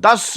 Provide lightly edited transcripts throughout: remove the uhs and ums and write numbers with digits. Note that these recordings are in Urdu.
10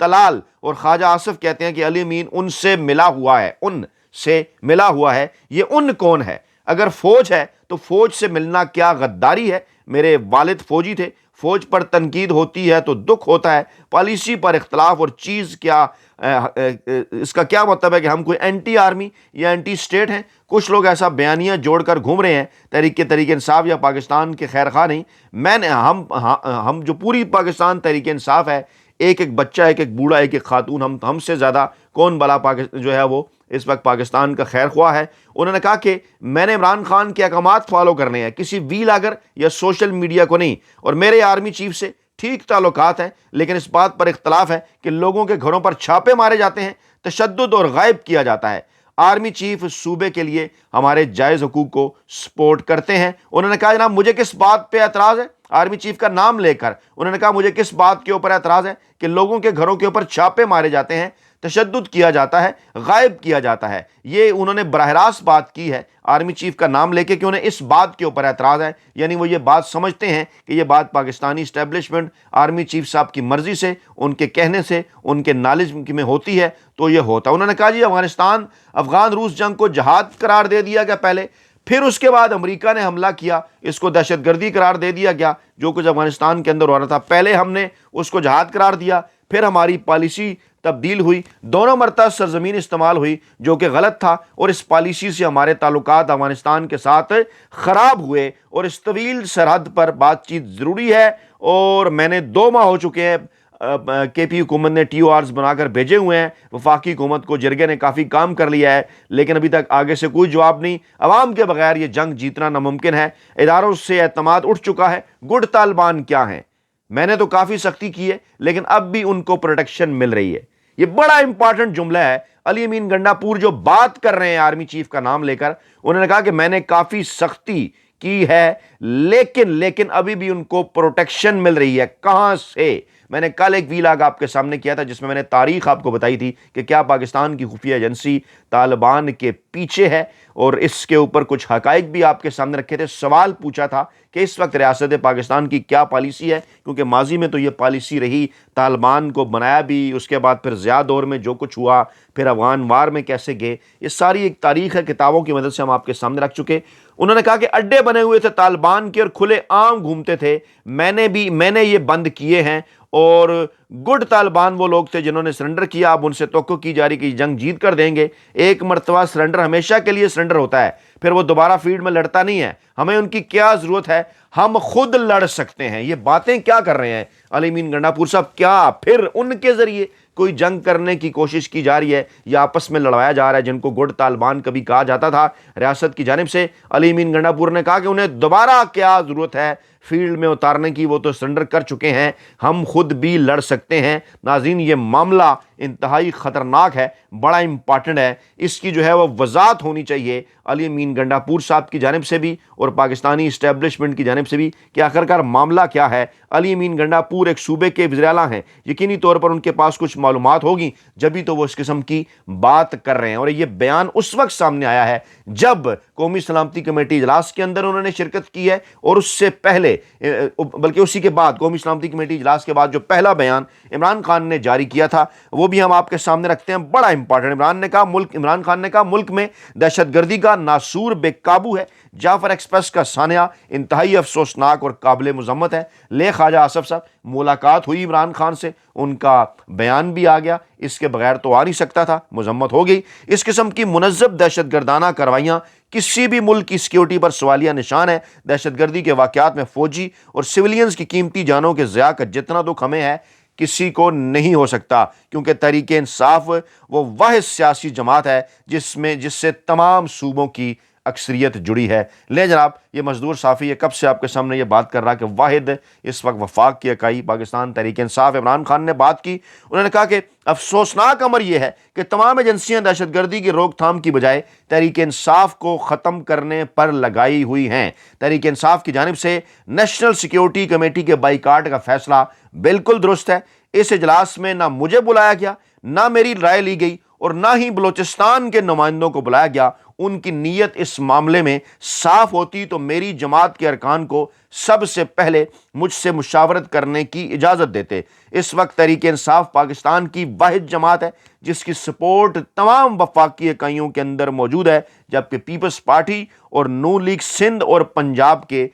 طلال اور خواجہ آصف کہتے ہیں کہ علی امین ان سے ملا ہوا ہے، ان سے ملا ہوا ہے۔ یہ ان کون ہے؟ اگر فوج ہے تو فوج سے ملنا کیا غداری ہے؟ میرے والد فوجی تھے، فوج پر تنقید ہوتی ہے تو دکھ ہوتا ہے، پالیسی پر اختلاف اور چیز کیا اس کا کیا مطلب ہے کہ ہم کوئی اینٹی آرمی یا اینٹی اسٹیٹ ہیں؟ کچھ لوگ ایسا بیانیہ جوڑ کر گھوم رہے ہیں، تحریک انصاف یا پاکستان کے خیر خواہ نہیں۔ ہم جو پوری پاکستان تحریک انصاف ہے، ایک ایک بچہ، ایک ایک بوڑھا، ایک ایک خاتون، ہم سے زیادہ کون بلا جو ہے وہ اس وقت پاکستان کا خیر خواہ ہے۔ انہوں نے کہا کہ میں نے عمران خان کے احکامات فالو کرنے ہیں، کسی وی لاگر یا سوشل میڈیا کو نہیں، اور میرے آرمی چیف سے ٹھیک تعلقات ہیں، لیکن اس بات پر اختلاف ہے کہ لوگوں کے گھروں پر چھاپے مارے جاتے ہیں، تشدد اور غائب کیا جاتا ہے۔ آرمی چیف صوبے کے لیے ہمارے جائز حقوق کو سپورٹ کرتے ہیں۔ انہوں نے کہا جناب مجھے کس بات پہ اعتراض ہے؟ آرمی چیف کا نام لے کر انہوں نے کہا مجھے کس بات کے اوپر اعتراض ہے کہ لوگوں کے گھروں کے اوپر چھاپے مارے جاتے ہیں، تشدد کیا جاتا ہے، غائب کیا جاتا ہے۔ یہ انہوں نے براہ راست بات کی ہے آرمی چیف کا نام لے کے کہ انہیں اس بات کے اوپر اعتراض ہے، یعنی وہ یہ بات سمجھتے ہیں کہ یہ بات پاکستانی اسٹیبلشمنٹ آرمی چیف صاحب کی مرضی سے، ان کے کہنے سے، ان کے نالج میں ہوتی ہے تو یہ ہوتا ہے۔ انہوں نے کہا جی افغان روس جنگ کو جہاد قرار دے دیا گیا پہلے، پھر اس کے بعد امریکہ نے حملہ کیا، اس کو دہشت گردی قرار دے دیا گیا۔ جو کچھ افغانستان کے اندر ہو رہا تھا، پہلے ہم نے اس کو جہاد قرار دیا، پھر ہماری پالیسی تبدیل ہوئی، دونوں مرتبہ سرزمین استعمال ہوئی جو کہ غلط تھا، اور اس پالیسی سے ہمارے تعلقات افغانستان کے ساتھ خراب ہوئے، اور اس طویل سرحد پر بات چیت ضروری ہے۔ اور میں نے 2 ماہ ہو چکے ہیں، کے پی حکومت نے ٹی او آرز بنا کر بھیجے ہوئے ہیں، وفاقی حکومت کو جرگے نے کافی کام کر لیا ہے، لیکن ابھی تک آگے سے کوئی جواب نہیں۔ عوام کے بغیر یہ جنگ جیتنا ناممکن ہے، اداروں سے اعتماد اٹھ چکا ہے۔ گڈ طالبان کیا ہیں؟ میں نے تو کافی سختی کی ہے، لیکن اب بھی ان کو پروٹیکشن مل رہی ہے۔ یہ بڑا امپارٹنٹ جملہ ہے۔ علی امین گنڈا پور جو بات کر رہے ہیں آرمی چیف کا نام لے کر، انہوں نے کہا کہ میں نے کافی سختی کی ہے، لیکن ابھی بھی ان کو پروٹیکشن مل رہی ہے۔ کہاں سے؟ میں نے کل ایک ویلاگ آپ کے سامنے کیا تھا جس میں نے تاریخ آپ کو بتائی تھی کہ کیا پاکستان کی خفیہ ایجنسی طالبان کے پیچھے ہے، اور اس کے اوپر کچھ حقائق بھی آپ کے سامنے رکھے تھے۔ سوال پوچھا تھا کہ اس وقت ریاست پاکستان کی کیا پالیسی ہے، کیونکہ ماضی میں تو یہ پالیسی رہی، طالبان کو بنایا بھی، اس کے بعد پھر ضیاء دور میں جو کچھ ہوا، پھر افغان وار میں کیسے گئے، یہ ساری ایک تاریخ ہے، کتابوں کی مدد سے ہم آپ کے سامنے رکھ چکے۔ انہوں نے کہا کہ اڈے بنے ہوئے تھے طالبان کے اور کھلے عام گھومتے تھے، میں نے یہ بند کیے ہیں، اور گڈ طالبان وہ لوگ تھے جنہوں نے سرنڈر کیا۔ اب ان سے توقع کی جا رہی کہ جنگ جیت کر دیں گے۔ ایک مرتبہ سرنڈر ہمیشہ کے لیے سرنڈر ہوتا ہے، پھر وہ دوبارہ فیلڈ میں لڑتا نہیں ہے۔ ہمیں ان کی کیا ضرورت ہے؟ ہم خود لڑ سکتے ہیں۔ یہ باتیں کیا کر رہے ہیں علی امین گنڈا پور صاحب؟ کیا پھر ان کے ذریعے کوئی جنگ کرنے کی کوشش کی جا رہی ہے یا آپس میں لڑوایا جا رہا ہے، جن کو گڈ طالبان کبھی کہا جاتا تھا ریاست کی جانب سے؟ علی امین گنڈا پور نے کہا کہ انہیں دوبارہ کیا ضرورت ہے فیلڈ میں اتارنے کی، وہ تو سرنڈر کر چکے ہیں، ہم خود بھی لڑ سکتے ہیں۔ ناظرین، یہ معاملہ انتہائی خطرناک ہے، بڑا امپارٹنٹ ہے، اس کی جو ہے وہ وضاحت ہونی چاہیے علی امین گنڈا پور صاحب کی جانب سے بھی اور پاکستانی اسٹیبلشمنٹ کی جانب سے بھی کہ آخرکار معاملہ کیا ہے۔ علی امین گنڈا پور ایک صوبے کے وزیر اعلیٰ ہیں، یقینی طور پر ان کے پاس کچھ معلومات ہوگی، جبھی تو وہ اس قسم کی بات کر رہے ہیں۔ اور یہ بیان اس وقت سامنے آیا ہے جب قومی سلامتی کمیٹی اجلاس کے اندر انہوں نے شرکت کی ہے، اور اس سے پہلے بلکہ اسی کے بعد قومی سلامتی کمیٹی اجلاس کے بعد جو پہلا بیان عمران خان نے جاری کیا تھا وہ بھی ہم آپ کے سامنے رکھتے ہیں، بڑا امپارٹنٹ۔ عمران خان نے کہا ملک میں دہشت گردی کا ناسور بے قابو ہے، جعفر ایکسپریس کا سانحہ انتہائی افسوسناک اور قابل مذمت ہے۔ لے خواجہ آصف صاحب، ملاقات ہوئی عمران خان سے، ان کا بیان بھی آ گیا، اس کے بغیر تو آ نہیں سکتا تھا، مذمت ہو گئی۔ اس قسم کی منظم دہشت گردانہ کاروائیاں کسی بھی ملک کی سیکیورٹی پر سوالیہ نشان ہے۔ دہشت گردی کے واقعات میں فوجی اور سویلینز کی قیمتی جانوں کے ضیاع کا جتنا دکھ ہمیں ہے کسی کو نہیں ہو سکتا، کیونکہ تحریک انصاف وہ واحد سیاسی جماعت ہے جس سے تمام صوبوں کی اکثریت جڑی ہے۔ لے جناب، یہ مزدور صافی یہ کب سے آپ کے سامنے یہ بات کر رہا کہ واحد اس وقت وفاق کی اکائی پاکستان تحریک انصاف عمران خان نے بات کی۔ انہوں نے کہا کہ افسوسناک امر یہ ہے کہ تمام ایجنسیاں دہشت گردی کی روک تھام کی بجائے تحریک انصاف کو ختم کرنے پر لگائی ہوئی ہیں۔ تحریک انصاف کی جانب سے نیشنل سیکیورٹی کمیٹی کے بائیکاٹ کا فیصلہ بالکل درست ہے۔ اس اجلاس میں نہ مجھے بلایا گیا، نہ میری رائے لی گئی، اور نہ ہی بلوچستان کے نمائندوں کو بلایا گیا۔ ان کی نیت اس معاملے میں صاف ہوتی تو میری جماعت کے ارکان کو سب سے پہلے مجھ سے مشاورت کرنے کی اجازت دیتے۔ اس وقت تحریک انصاف پاکستان کی واحد جماعت ہے جس کی سپورٹ تمام وفاقی اکائیوں کے اندر موجود ہے، جبکہ پیپلز پارٹی اور نون لیگ سندھ اور پنجاب کے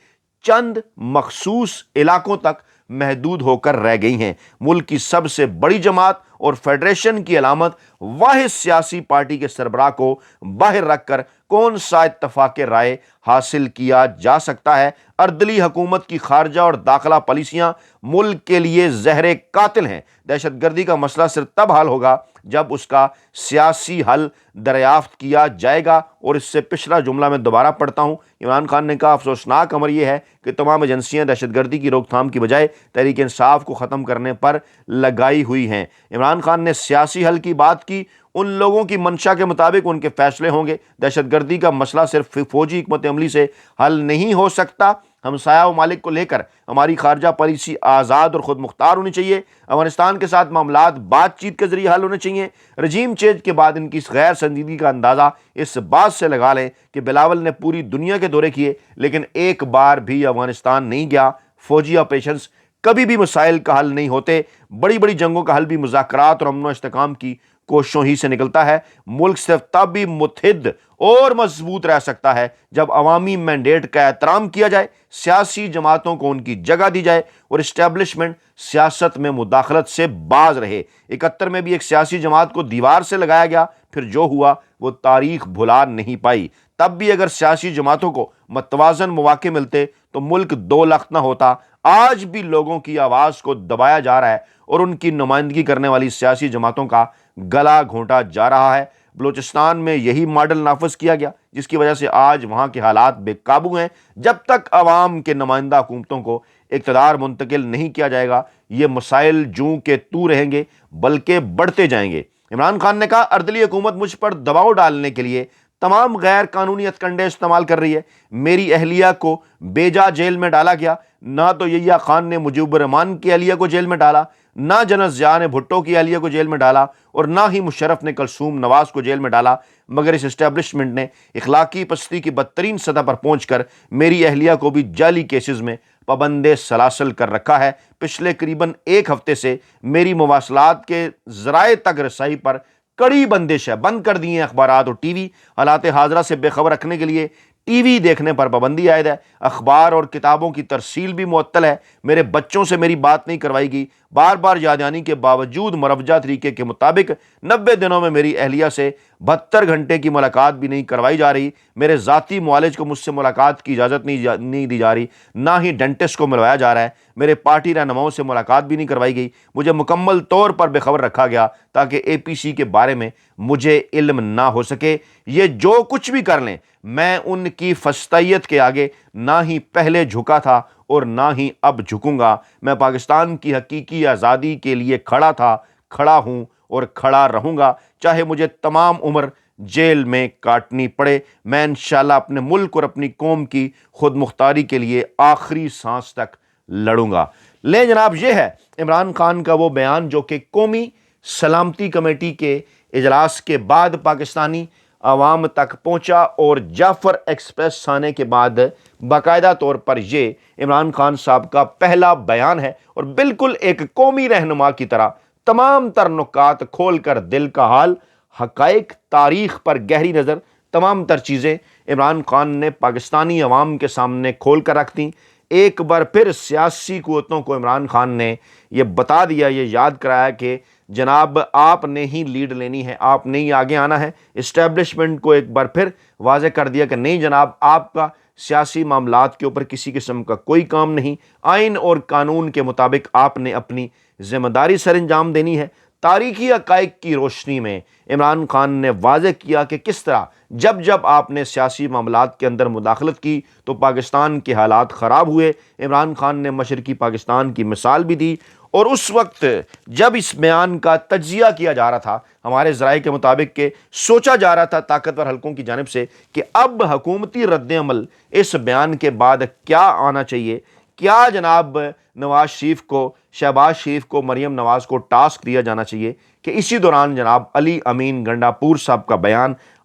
چند مخصوص علاقوں تک محدود ہو کر رہ گئی ہیں۔ ملک کی سب سے بڑی جماعت اور فیڈریشن کی علامت واحد سیاسی پارٹی کے سربراہ کو باہر رکھ کر کون سا اتفاق رائے حاصل کیا جا سکتا ہے؟ اردلی حکومت کی خارجہ اور داخلہ پالیسیاں ملک کے لیے زہر قاتل ہیں۔ دہشت گردی کا مسئلہ صرف تب حل ہوگا جب اس کا سیاسی حل دریافت کیا جائے گا۔ اور اس سے پچھلا جملہ میں دوبارہ پڑھتا ہوں، عمران خان نے کہا افسوسناک امر یہ ہے کہ تمام ایجنسیاں دہشت گردی کی روک تھام کی بجائے تحریک انصاف کو ختم کرنے پر لگائی ہوئی ہیں۔ عمران خان نے سیاسی حل کی بات کی، ان لوگوں کی منشا کے مطابق ان کے فیصلے ہوں گے۔ دہشت گردی کا مسئلہ صرف فوجی حکمت عملی سے حل نہیں ہو سکتا۔ ہمسایہ ممالک کو لے کر ہماری خارجہ پالیسی آزاد اور خود مختار ہونی چاہیے۔ افغانستان کے ساتھ معاملات بات چیت کے ذریعے حل ہونے چاہیے۔ رجیم چینج کے بعد ان کی اس غیر سنجیدگی کا اندازہ اس بات سے لگا لیں کہ بلاول نے پوری دنیا کے دورے کیے لیکن ایک بار بھی افغانستان نہیں گیا۔ فوجی آپریشنز کبھی بھی مسائل کا حل نہیں ہوتے۔ بڑی بڑی جنگوں کا حل بھی مذاکرات اور امن و استحکام کی کوششوں ہی سے نکلتا ہے۔ ملک صرف تب بھی متحد اور مضبوط رہ سکتا ہے جب عوامی مینڈیٹ کا احترام کیا جائے، سیاسی جماعتوں کو ان کی جگہ دی جائے اور اسٹیبلشمنٹ سیاست میں مداخلت سے باز رہے۔ 71 میں بھی ایک سیاسی جماعت کو دیوار سے لگایا گیا، پھر جو ہوا وہ تاریخ بھلا نہیں پائی۔ تب بھی اگر سیاسی جماعتوں کو متوازن مواقع ملتے تو ملک دو لخت نہ ہوتا۔ آج بھی لوگوں کی آواز کو دبایا جا رہا ہے اور ان کی نمائندگی کرنے والی سیاسی جماعتوں کا گلا گھونٹا جا رہا ہے۔ بلوچستان میں یہی ماڈل نافذ کیا گیا جس کی وجہ سے آج وہاں کے حالات بے قابو ہیں۔ جب تک عوام کے نمائندہ حکومتوں کو اقتدار منتقل نہیں کیا جائے گا یہ مسائل جوں کے تو رہیں گے بلکہ بڑھتے جائیں گے۔ عمران خان نے کہا اردلی حکومت مجھ پر دباؤ ڈالنے کے لیے تمام غیر قانونی ہتھکنڈے استعمال کر رہی ہے۔ میری اہلیہ کو بیجا جیل میں ڈالا گیا، نہ تو یحییٰ خان نے مجیب الرحمان کی اہلیہ کو جیل میں ڈالا، نہ جنرل ضیاء نے بھٹو کی اہلیہ کو جیل میں ڈالا اور نہ ہی مشرف نے کلثوم نواز کو جیل میں ڈالا، مگر اس اسٹیبلشمنٹ نے اخلاقی پستی کی بدترین سطح پر پہنچ کر میری اہلیہ کو بھی جعلی کیسز میں پابند سلاسل کر رکھا ہے۔ پچھلے قریباً ایک ہفتے سے میری مواصلات کے ذرائع تک رسائی پر کڑی بندش ہے، بند کر دیے ہیں اخبارات اور ٹی وی۔ حالات حاضرہ سے بے خبر رکھنے کے لیے ٹی وی دیکھنے پر پابندی عائد ہے۔ اخبار اور کتابوں کی ترسیل بھی معطل ہے۔ میرے بچوں سے میری بات نہیں کروائی گئی، بار بار یاد دہانی کے باوجود مروجہ طریقے کے مطابق 90 دنوں میں میری اہلیہ سے 72 گھنٹے کی ملاقات بھی نہیں کروائی جا رہی۔ میرے ذاتی معالج کو مجھ سے ملاقات کی اجازت نہیں دی جا رہی، نہ ہی ڈینٹسٹ کو ملوایا جا رہا ہے۔ میرے پارٹی رہنماؤں سے ملاقات بھی نہیں کروائی گئی۔ مجھے مکمل طور پر بے خبر رکھا گیا تاکہ اے پی سی کے بارے میں مجھے علم نہ ہو سکے۔ یہ جو کچھ بھی کر لیں میں ان کی فسطائیت کے آگے نہ ہی پہلے جھکا تھا اور نہ ہی اب جھکوں گا۔ میں پاکستان کی حقیقی آزادی کے لیے کھڑا تھا، کھڑا ہوں اور کھڑا رہوں گا، چاہے مجھے تمام عمر جیل میں کاٹنی پڑے۔ میں انشاءاللہ اپنے ملک اور اپنی قوم کی خود مختاری کے لیے آخری سانس تک لڑوں گا۔ لے جناب، یہ ہے عمران خان کا وہ بیان جو کہ قومی سلامتی کمیٹی کے اجلاس کے بعد پاکستانی عوام تک پہنچا اور جعفر ایکسپریس آنے کے بعد باقاعدہ طور پر یہ عمران خان صاحب کا پہلا بیان ہے اور بالکل ایک قومی رہنما کی طرح تمام تر نکات کھول کر دل کا حال، حقائق، تاریخ پر گہری نظر، تمام تر چیزیں عمران خان نے پاکستانی عوام کے سامنے کھول کر رکھ دیں۔ ایک بار پھر سیاسی قوتوں کو عمران خان نے یہ بتا دیا، یہ یاد کرایا کہ جناب آپ نے ہی لیڈ لینی ہے، آپ نے ہی آگے آنا ہے۔ اسٹیبلشمنٹ کو ایک بار پھر واضح کر دیا کہ نہیں جناب، آپ کا سیاسی معاملات کے اوپر کسی قسم کا کوئی کام نہیں، آئین اور قانون کے مطابق آپ نے اپنی ذمہ داری سر انجام دینی ہے۔ تاریخی حقائق کی روشنی میں عمران خان نے واضح کیا کہ کس طرح جب آپ نے سیاسی معاملات کے اندر مداخلت کی تو پاکستان کے حالات خراب ہوئے۔ عمران خان نے مشرقی پاکستان کی مثال بھی دی اور اس وقت جب اس بیان کا تجزیہ کیا جا رہا تھا ہمارے ذرائع کے مطابق کہ سوچا جا رہا تھا طاقتور حلقوں کی جانب سے کہ اب حکومتی رد عمل اس بیان کے بعد کیا آنا چاہیے، کیا جناب نواز شریف کو، شہباز شریف کو، مریم نواز کو ٹاسک دیا جانا چاہیے کہ اسی دوران جناب علی امین گنڈا پور صاحب کا بیان